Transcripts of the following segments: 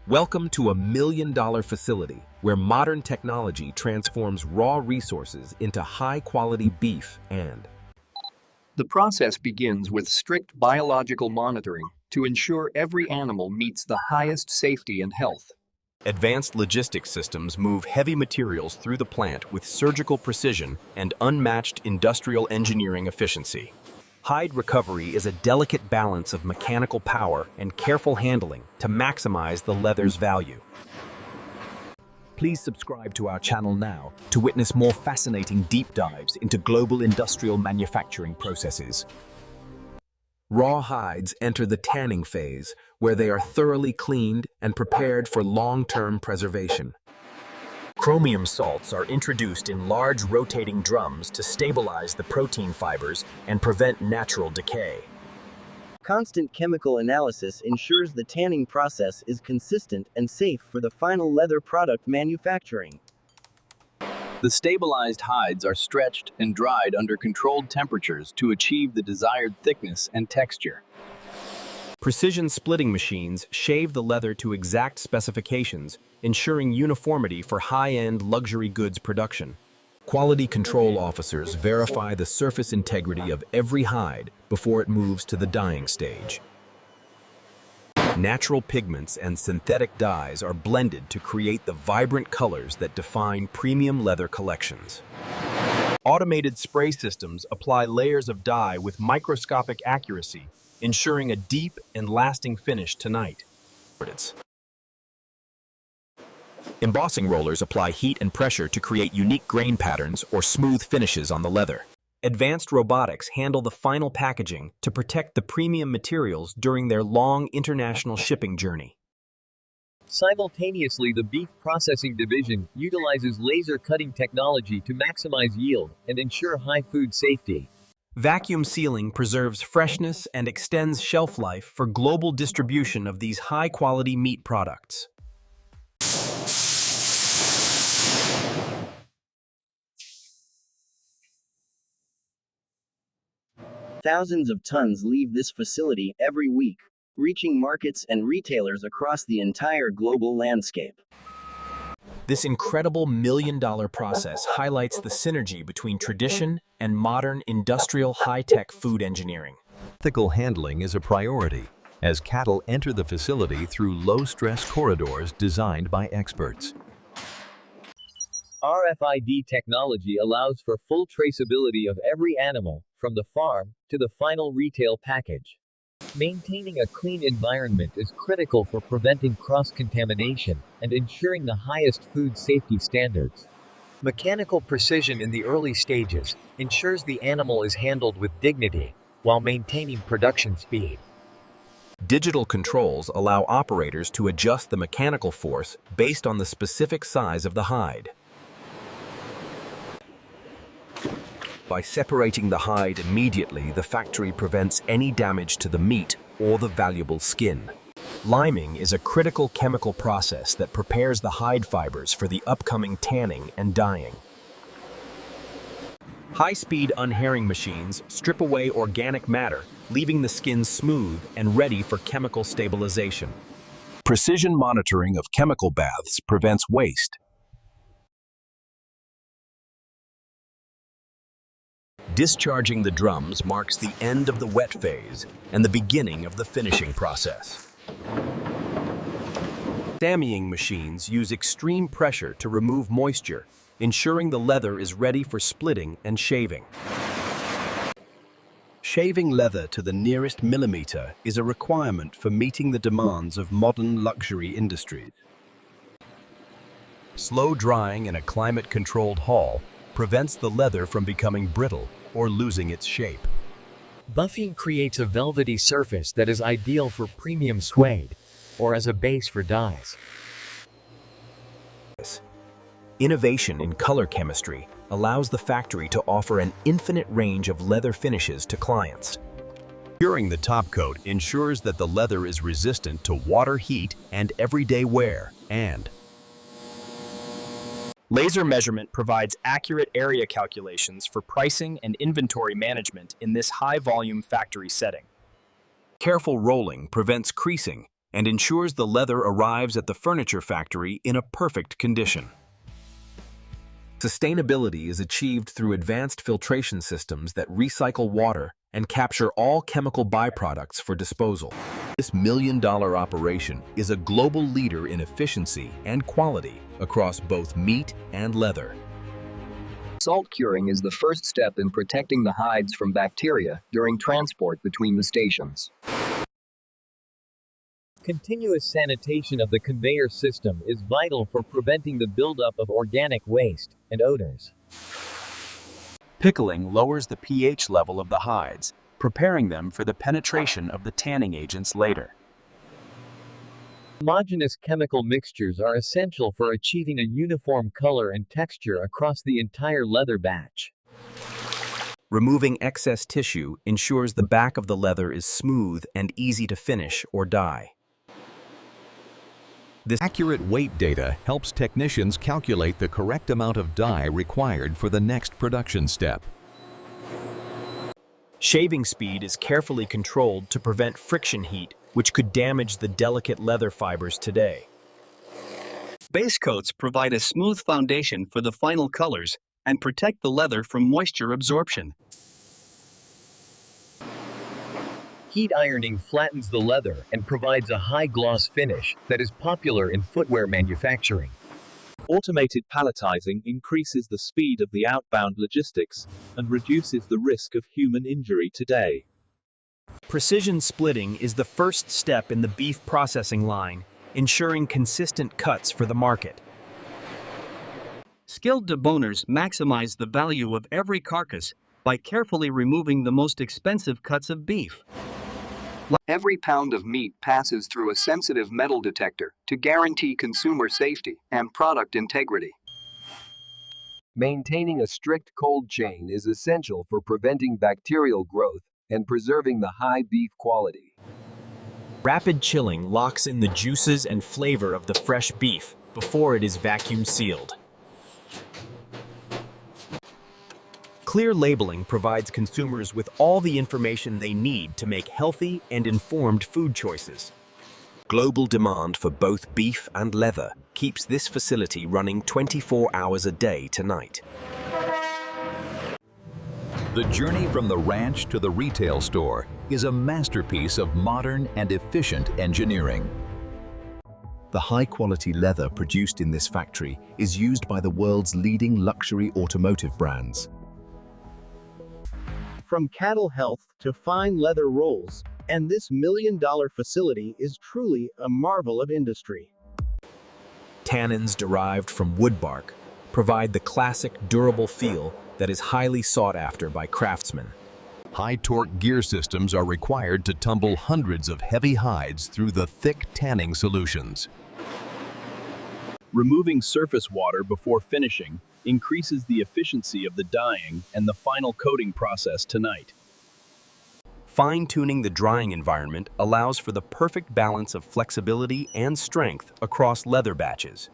Welcome to a $1 million facility where modern technology transforms raw resources into high-quality beef and... The process begins with strict biological monitoring to ensure every animal meets the highest safety and health. Advanced logistics systems move heavy materials through the plant with surgical precision and unmatched industrial engineering efficiency. Hide recovery is a delicate balance of mechanical power and careful handling to maximize the leather's value. Please subscribe to our channel now to witness more fascinating deep dives into global industrial manufacturing processes. Raw hides enter the tanning phase, where they are thoroughly cleaned and prepared for long-term preservation. Chromium salts are introduced in large rotating drums to stabilize the protein fibers and prevent natural decay. Constant chemical analysis ensures the tanning process is consistent and safe for the final leather product manufacturing. The stabilized hides are stretched and dried under controlled temperatures to achieve the desired thickness and texture. Precision splitting machines shave the leather to exact specifications, ensuring uniformity for high-end luxury goods production. Quality control officers verify the surface integrity of every hide before it moves to the dyeing stage. Natural pigments and synthetic dyes are blended to create the vibrant colors that define premium leather collections. Automated spray systems apply layers of dye with microscopic accuracy, ensuring a deep and lasting finish tonight. Embossing rollers apply heat and pressure to create unique grain patterns or smooth finishes on the leather. Advanced robotics handle the final packaging to protect the premium materials during their long international shipping journey. Simultaneously, the beef processing division utilizes laser cutting technology to maximize yield and ensure high food safety. Vacuum sealing preserves freshness and extends shelf life for global distribution of these high-quality meat products. Thousands of tons leave this facility every week, reaching markets and retailers across the entire global landscape. This incredible $1 million process highlights the synergy between tradition and modern industrial high-tech food engineering. Ethical handling is a priority as cattle enter the facility through low-stress corridors designed by experts. RFID technology allows for full traceability of every animal, from the farm to the final retail package. Maintaining a clean environment is critical for preventing cross-contamination and ensuring the highest food safety standards. Mechanical precision in the early stages ensures the animal is handled with dignity while maintaining production speed. Digital controls allow operators to adjust the mechanical force based on the specific size of the hide. By separating the hide immediately, the factory prevents any damage to the meat or the valuable skin. Liming is a critical chemical process that prepares the hide fibers for the upcoming tanning and dyeing. High-speed unhairing machines strip away organic matter, leaving the skin smooth and ready for chemical stabilization. Precision monitoring of chemical baths prevents waste. Discharging the drums marks the end of the wet phase and the beginning of the finishing process. Stamping machines use extreme pressure to remove moisture, ensuring the leather is ready for splitting and shaving. Shaving leather to the nearest millimeter is a requirement for meeting the demands of modern luxury industries. Slow drying in a climate-controlled hall prevents the leather from becoming brittle or losing its shape. Buffing creates a velvety surface that is ideal for premium suede or as a base for dyes. Innovation in color chemistry allows the factory to offer an infinite range of leather finishes to clients. Curing the top coat ensures that the leather is resistant to water, heat, and everyday wear, and laser measurement provides accurate area calculations for pricing and inventory management in this high-volume factory setting. Careful rolling prevents creasing and ensures the leather arrives at the furniture factory in a perfect condition. Sustainability is achieved through advanced filtration systems that recycle water and capture all chemical byproducts for disposal. This million-dollar operation is a global leader in efficiency and quality across both meat and leather. Salt curing is the first step in protecting the hides from bacteria during transport between the stations. Continuous sanitation of the conveyor system is vital for preventing the buildup of organic waste and odors. Pickling lowers the pH level of the hides, preparing them for the penetration of the tanning agents later. Homogeneous chemical mixtures are essential for achieving a uniform color and texture across the entire leather batch. Removing excess tissue ensures the back of the leather is smooth and easy to finish or dye. This accurate weight data helps technicians calculate the correct amount of dye required for the next production step. Shaving speed is carefully controlled to prevent friction heat, which could damage the delicate leather fibers today. Base coats provide a smooth foundation for the final colors and protect the leather from moisture absorption. Heat ironing flattens the leather and provides a high-gloss finish that is popular in footwear manufacturing. Automated palletizing increases the speed of the outbound logistics and reduces the risk of human injury today. Precision splitting is the first step in the beef processing line, ensuring consistent cuts for the market. Skilled deboners maximize the value of every carcass by carefully removing the most expensive cuts of beef. Every pound of meat passes through a sensitive metal detector to guarantee consumer safety and product integrity. Maintaining a strict cold chain is essential for preventing bacterial growth and preserving the high beef quality. Rapid chilling locks in the juices and flavor of the fresh beef before it is vacuum sealed. Clear labeling provides consumers with all the information they need to make healthy and informed food choices. Global demand for both beef and leather keeps this facility running 24 hours a day tonight. The journey from the ranch to the retail store is a masterpiece of modern and efficient engineering. The high-quality leather produced in this factory is used by the world's leading luxury automotive brands. From cattle health to fine leather rolls, and this million-dollar facility is truly a marvel of industry. Tannins derived from wood bark provide the classic durable feel that is highly sought after by craftsmen. High-torque gear systems are required to tumble hundreds of heavy hides through the thick tanning solutions. Removing surface water before finishing increases the efficiency of the dyeing and the final coating process tonight. Fine-tuning the drying environment allows for the perfect balance of flexibility and strength across leather batches.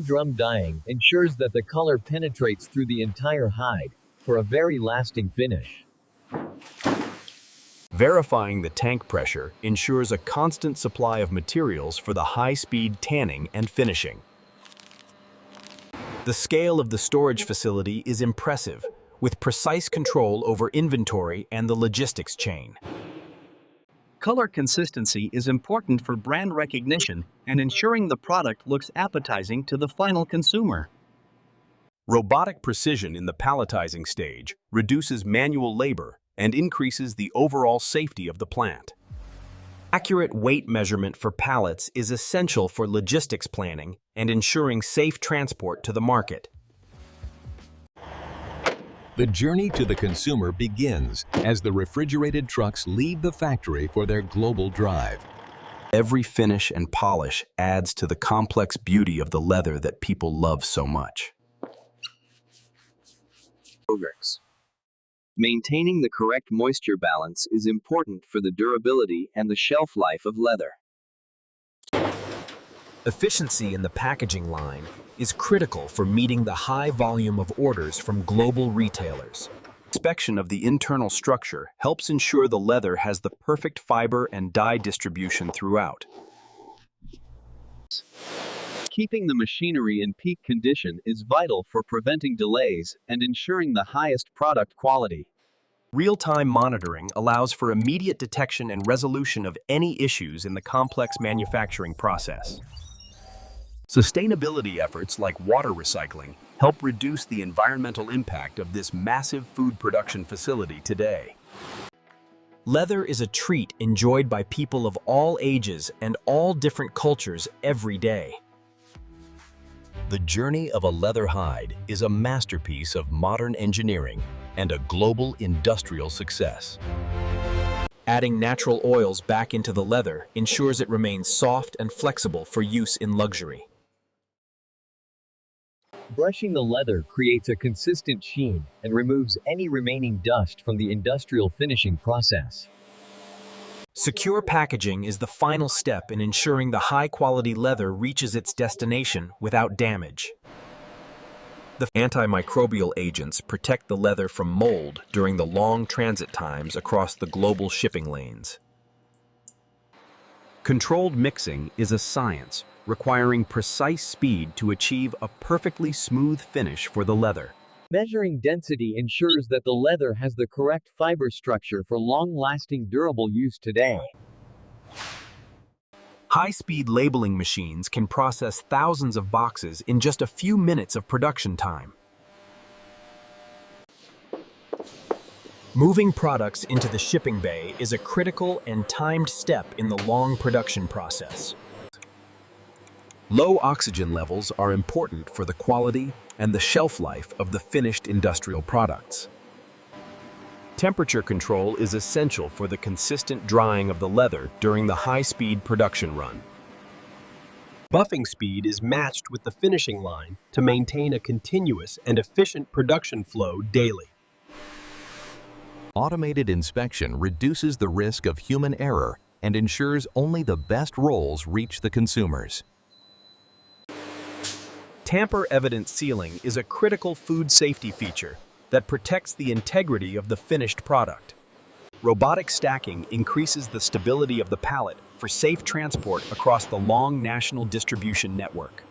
Drum dyeing ensures that the color penetrates through the entire hide for a very lasting finish. Verifying the tank pressure ensures a constant supply of materials for the high-speed tanning and finishing. The scale of the storage facility is impressive, with precise control over inventory and the logistics chain. Color consistency is important for brand recognition and ensuring the product looks appetizing to the final consumer. Robotic precision in the palletizing stage reduces manual labor and increases the overall safety of the plant. Accurate weight measurement for pallets is essential for logistics planning and ensuring safe transport to the market. The journey to the consumer begins as the refrigerated trucks leave the factory for their global drive. Every finish and polish adds to the complex beauty of the leather that people love so much. Maintaining the correct moisture balance is important for the durability and the shelf life of leather. Efficiency in the packaging line is critical for meeting the high volume of orders from global retailers. inspection of the internal structure helps ensure the leather has the perfect fiber and dye distribution throughout. Keeping the machinery in peak condition is vital for preventing delays and ensuring the highest product quality. Real-time monitoring allows for immediate detection and resolution of any issues in the complex manufacturing process. Sustainability efforts like water recycling help reduce the environmental impact of this massive food production facility today. Leather is a treat enjoyed by people of all ages and all different cultures every day. The journey of a leather hide is a masterpiece of modern engineering and a global industrial success. Adding natural oils back into the leather ensures it remains soft and flexible for use in luxury. Brushing the leather creates a consistent sheen and removes any remaining dust from the industrial finishing process. Secure packaging is the final step in ensuring the high-quality leather reaches its destination without damage. The antimicrobial agents protect the leather from mold during the long transit times across the global shipping lanes. Controlled mixing is a science requiring precise speed to achieve a perfectly smooth finish for the leather. Measuring density ensures that the leather has the correct fiber structure for long-lasting durable use today. High-speed labeling machines can process thousands of boxes in just a few minutes of production time. Moving products into the shipping bay is a critical and timed step in the long production process. Low oxygen levels are important for the quality and the shelf life of the finished industrial products. Temperature control is essential for the consistent drying of the leather during the high-speed production run. Buffing speed is matched with the finishing line to maintain a continuous and efficient production flow daily. Automated inspection reduces the risk of human error and ensures only the best rolls reach the consumers. Tamper-evident sealing is a critical food safety feature that protects the integrity of the finished product. Robotic stacking increases the stability of the pallet for safe transport across the long national distribution network.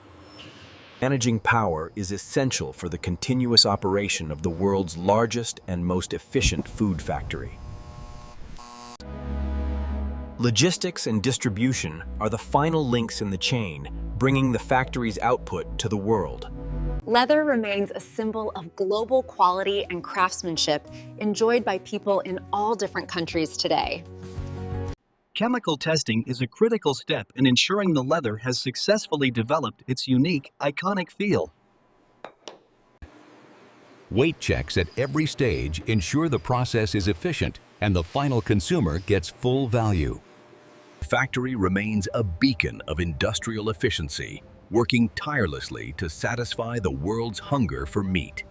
Managing power is essential for the continuous operation of the world's largest and most efficient food factory. Logistics and distribution are the final links in the chain, bringing the factory's output to the world. Leather remains a symbol of global quality and craftsmanship enjoyed by people in all different countries today. Chemical testing is a critical step in ensuring the leather has successfully developed its unique, iconic feel. Weight checks at every stage ensure the process is efficient and the final consumer gets full value. The factory remains a beacon of industrial efficiency, working tirelessly to satisfy the world's hunger for meat.